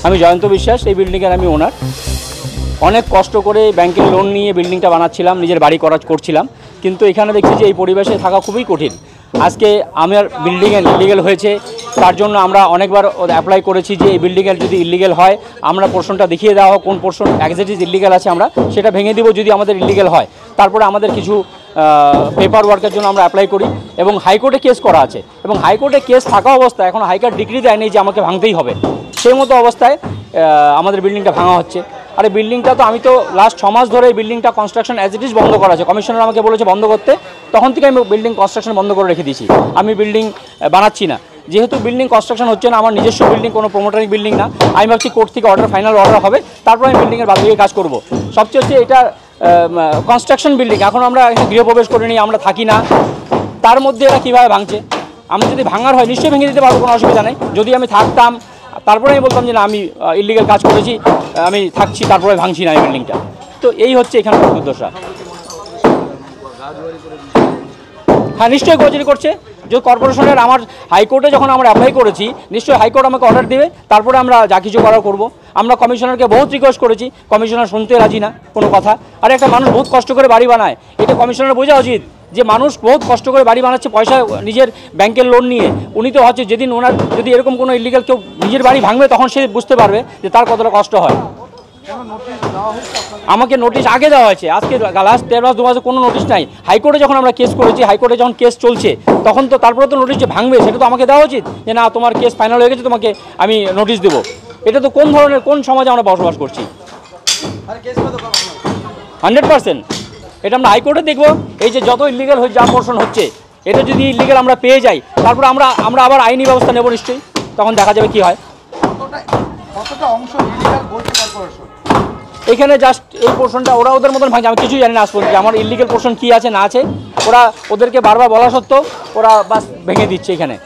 আমি জয়ন্ত বিশ্বাস, এই বিল্ডিংয়ের আমি ওনার। অনেক কষ্ট করে ব্যাংকের লোন নিয়ে বিল্ডিংটা বানাচ্ছিলাম, নিজের বাড়ি করছিলাম, কিন্তু এখানে দেখছি যে এই পরিবেশে থাকা খুবই কঠিন। আজকে আমার বিল্ডিংয়ের ইলিগেল হয়েছে, তার জন্য আমরা অনেকবার অ্যাপ্লাই করেছি যে এই বিল্ডিংয়ের যদি ইলিগেল হয় আমরা পোর্শনটা দেখিয়ে দেওয়া হোক, কোন পোর্শন অ্যাকজেটিস ইলিগেল আছে আমরা সেটা ভেঙে দিব যদি আমাদের ইলিগেল হয়। তারপরে আমাদের কিছু পেপার ওয়ার্কের জন্য আমরা অ্যাপ্লাই করি এবং হাইকোর্টে কেস করা আছে, এবং হাইকোর্টে কেস থাকা অবস্থায় এখন হাইকোর্ট ডিগ্রি দেয়নি যে আমাকে ভাঙতেই হবে, সেই মতো অবস্থায় আমাদের বিল্ডিংটা ভাঙা হচ্ছে। আর এই বিল্ডিংটা তো আমি তো লাস্ট 6 মাস ধরে এই বিল্ডিংটা কনস্ট্রাকশন অ্যাজ ইট ইজ বন্ধ করা আছে। কমিশনার আমাকে বলেছে বন্ধ করতে, তখন থেকে আমি বিল্ডিং কনস্ট্রাকশন বন্ধ করে রেখে দিয়েছি, আমি বিল্ডিং বানাচ্ছি না। যেহেতু বিল্ডিং কনস্ট্রাকশন হচ্ছে না, আমার নিজস্ব বিল্ডিং, কোনো প্রমোটারিং বিল্ডিং না, আমি ভাবছি কোর্ট থেকে ফাইনাল অর্ডার হবে, তারপর আমি বিল্ডিংয়ের বাদ দিয়ে কাজ করব। সবচেয়ে হচ্ছে এটা কনস্ট্রাকশন বিল্ডিং, এখন আমরা এখানে গৃহপ্রবেশ করে নিই, আমরা থাকি না, তার মধ্যে এরা কীভাবে ভাঙছে। আমি যদি ভাঙার হয় নিশ্চয়ই ভেঙে দিতে পারবো, কোনো অসুবিধা নেই। যদি আমি থাকতাম তারপরে আমি বলতাম যে না আমি ইলিগাল কাজ করেছি, আমি থাকছি, তারপরে ভাঙছি না এই বিল্ডিংটা। তো এই হচ্ছে এখানে দুর্দশা। হ্যাঁ, নিশ্চয়ই গজরি করছে। যে কর্পোরেশনের আমার হাইকোর্টে যখন আমরা অ্যাপ্লাই করেছি, নিশ্চয়ই হাইকোর্ট আমাকে অর্ডার দেবে, তারপরে আমরা যা কিছু করার করবো। আমরা কমিশনারকে বহুত রিকোয়েস্ট করেছি, কমিশনার শুনতে রাজি না কোনো কথা। আর একটা মানুষ বহুত কষ্ট করে বাড়ি বানায়, এটা কমিশনার বোঝা উচিত যে মানুষ বহুত কষ্ট করে বাড়ি বানাচ্ছে পয়সা নিজের ব্যাংকের লোন নিয়ে। উনি তো হচ্ছে যেদিন ওনার যদি এরকম কোনো ইলিগাল কেউ নিজের বাড়ি ভাঙবে তখন সে বুঝতে পারবে যে তার কতটা কষ্ট হয়। আমাকে নোটিশ আগে দেওয়া হয়েছে, আজকে লাস্ট 13 মাস 2 মাসে কোনো নোটিশ নাই। হাইকোর্টে যখন আমরা কেস করেছি, হাইকোর্টে যখন কেস চলছে তখন তো তারপরে তো নোটিশ যে ভাঙবে সেটা তো আমাকে দেওয়া উচিত, যে না তোমার কেস ফাইনাল হয়ে গেছে, তোমাকে আমি নোটিশ দেবো। এটা তো কোন ধরনের, কোন সমাজে আমরা বসবাস করছি? 100% এটা আমরা হাইকোর্টে দেখবো। এই যে যত ইলিগাল যা পোর্শন হচ্ছে, এটা যদি ইলিগাল আমরা পেয়ে যাই, তারপর আমরা আবার আইনি ব্যবস্থা নেব নিশ্চয়ই, তখন দেখা যাবে কি হয়। এখানে জাস্ট এই পোর্শনটা ওরা ওদের মতন ভাঙছে, আমি কিছুই জানি না আজ পর্যন্ত আমার ইলিগাল পোর্শন কী আছে না আছে। ওদেরকে বারবার বলা সত্ত্বেও ওরা বাস ভেঙে দিচ্ছে এখানে।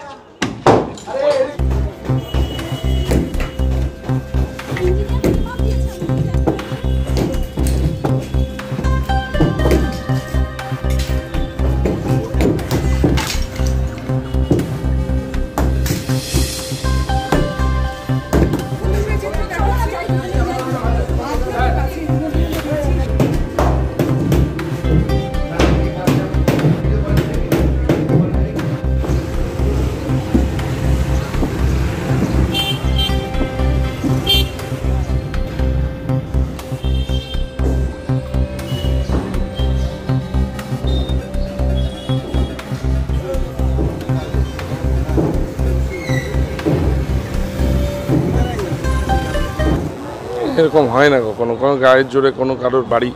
এরকম হয় না কখনো, কোনো গায়ের জোরে কোনো কারোর বাড়ি,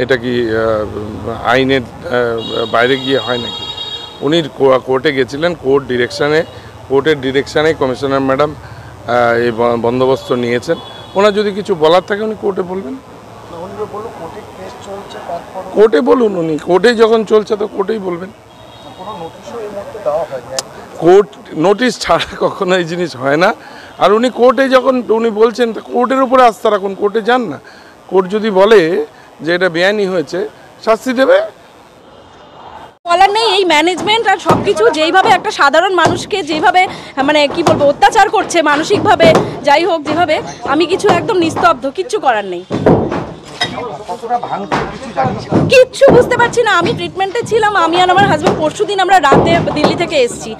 এটা কি আইনের বাইরে গিয়ে হয় নাকি? উনি কোর্টে গেছিলেন, কোর্টের ডিরেকশানে কমিশনার ম্যাডাম এই বন্দোবস্ত নিয়েছেন। ওনার যদি কিছু বলার থাকে উনি কোর্টে বলবেন, কোর্টে বলুন। উনি কোর্টে যখন চলছে তো কোর্টেই বলবেন। কোর্ট নোটিশ ছাড়া কখনো এই জিনিস হয় না। আর উনি কোর্টে যখন উনি বলছেন, কোর্টের উপরে আস্থা রাখুন, কোর্টে যান না। কোর্ট যদি বলে যে এটা বেআইনি হয়েছে, শাস্তি দেবে। বলার নেই, এই ম্যানেজমেন্ট আর সব কিছু যেইভাবে একটা সাধারণ মানুষকে যেভাবে মানে কি বলবো অত্যাচার করছে মানসিকভাবে, যাই হোক যেভাবে, আমি কিছু একদম নিস্তব্ধ, কিচ্ছু করার নেই। কিচ্ছু বুঝতে পারছি না। আমি ট্রিটমেন্টে ছিলাম, আমি আর আমার হাজব্যান্ড পরশুদিন আমরা রাতে দিল্লি থেকে এসেছি।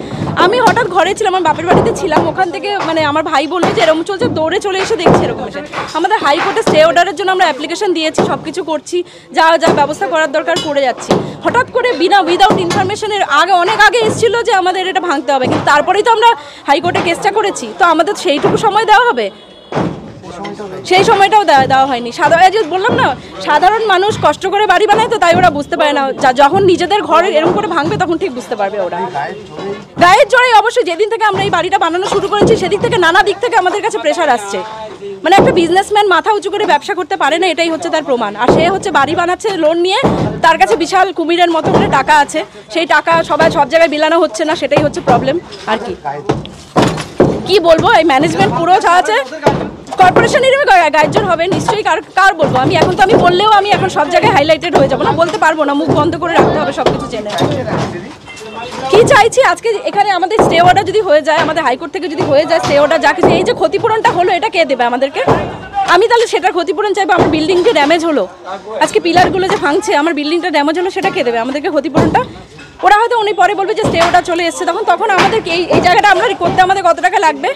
আমি হঠাৎ ঘরে ছিলাম, আমার বাপের বাড়িতে ছিলাম, ওখান থেকে মানে আমার ভাই বললো যে এরকম চলছে, দৌড়ে চলে এসে দেখছি এরকম এসে। আমাদের হাইকোর্টে স্টে অর্ডারের জন্য আমরা অ্যাপ্লিকেশন দিয়েছি, সব কিছু করছি, যা যা ব্যবস্থা করার দরকার করে যাচ্ছি। হঠাৎ করে উইদাউট ইনফরমেশনের অনেক আগে এসেছিল যে আমাদের এটা ভাঙতে হবে, কিন্তু তারপরেই তো আমরা হাইকোর্টে কেসটা করেছি, তো আমাদের সেইটুকু সময় দেওয়া হবে? সেই সময়টাও দেওয়া হয়নি। বললাম না, সাধারণ মানুষ কষ্ট করে বাড়ি বানায়, তো তাই ওরা বুঝতে পারে না, যখন নিজেদের ঘর এরকম করে ভাঙবে তখন ঠিক বুঝতে পারবে ওরা। গায়ের জোরে অবশ্যই যেদিন থেকে আমরা এই বাড়িটা বানানো শুরু করেছি সেদিক থেকে নানা দিক থেকে আমাদের কাছে প্রেশার আসছে। মানে একটা বিজনেসম্যান মাথা উঁচু করে ব্যবসা করতে পারে না, এটাই হচ্ছে তার প্রমাণ। আর সে হচ্ছে বাড়ি বানাচ্ছে লোন নিয়ে, তার কাছে বিশাল কুমিরের মতো করে টাকা আছে, সেই টাকা সব জায়গায় বিলানো হচ্ছে না, সেটাই হচ্ছে প্রবলেম। আর কি বলবো, এই ম্যানেজমেন্ট পুরো আছে, কর্পোরেশনেরও গায়ের জোর হবে নিশ্চয়ই। কার বলবো আমি? এখন তো আমি বললেও আমি এখন সব জায়গায় হাইলাইটেড হয়ে যাবো না, বলতে পারবো না, মুখ বন্ধ করে রাখতে হবে সবকিছু জেনে। কি চাইছি আজকে এখানে আমাদের স্টে অর্ডার যদি হয়ে যায়, আমাদের হাইকোর্ট থেকে যদি হয়ে যায় স্টে অর্ডার, যা কিছু এই যে ক্ষতিপূরণটা হলো এটা কে দেবে আমাদেরকে? আমি তাহলে সেটার ক্ষতিপূরণ চাইবো। আমার বিল্ডিং যে ড্যামেজ হলো, আজকে পিলারগুলো যে ভাঙছে, আমার বিল্ডিংটা ড্যামেজ হলো, সেটা কে দেবে আমাদেরকে ক্ষতিপূরণটা? ওরা হয়তো উনি পরে বলবে যে স্টে অর্ডার চলে এসছে, তখন আমাদের এই জায়গাটা আমরা করতে আমাদের কত টাকা লাগবে?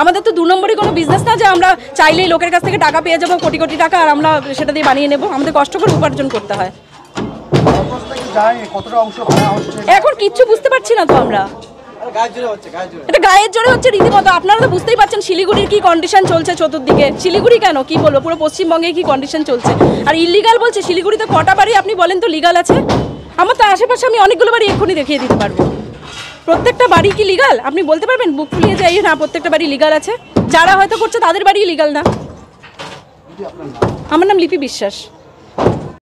আমাদের তো 2 নম্বরই কোনো বিজনেস না যে আমরা চাইলেই লোকের কাছ থেকে টাকা পেয়ে যাবো কোটি কোটি টাকা আর আমরা সেটা দিয়ে বানিয়ে নেবো। আমাদের কষ্ট করে উপার্জন করতে হয়। এখন কিচ্ছু বুঝতে পারছি না তো আমরা, এটা গায়ের জোরে হচ্ছে রীতিমতো। আপনারা তো বুঝতেই পারছেন শিলিগুড়ির কি কন্ডিশন চলছে চতুর্দিকে। শিলিগুড়ি কেন, কি বলবো, পুরো পশ্চিমবঙ্গে কি কন্ডিশন চলছে। আর ইলিগাল বলছে, শিলিগুড়িতে কটা বাড়ি আপনি বলেন তো লিগাল আছে? আমার তো আশেপাশে আমি অনেকগুলো বাড়ি এক্ষুনি দেখিয়ে দিতে পারবো। প্রত্যেকটা বাড়ি কি লিগাল আপনি বলতে পারবেন? বুক ফুলিয়ে যাই না, প্রত্যেকটা বাড়ি লিগাল আছে। যারা হয়তো করছে তাদের বাড়ি লিগাল না। আমার নাম লিপি বিশ্বাস।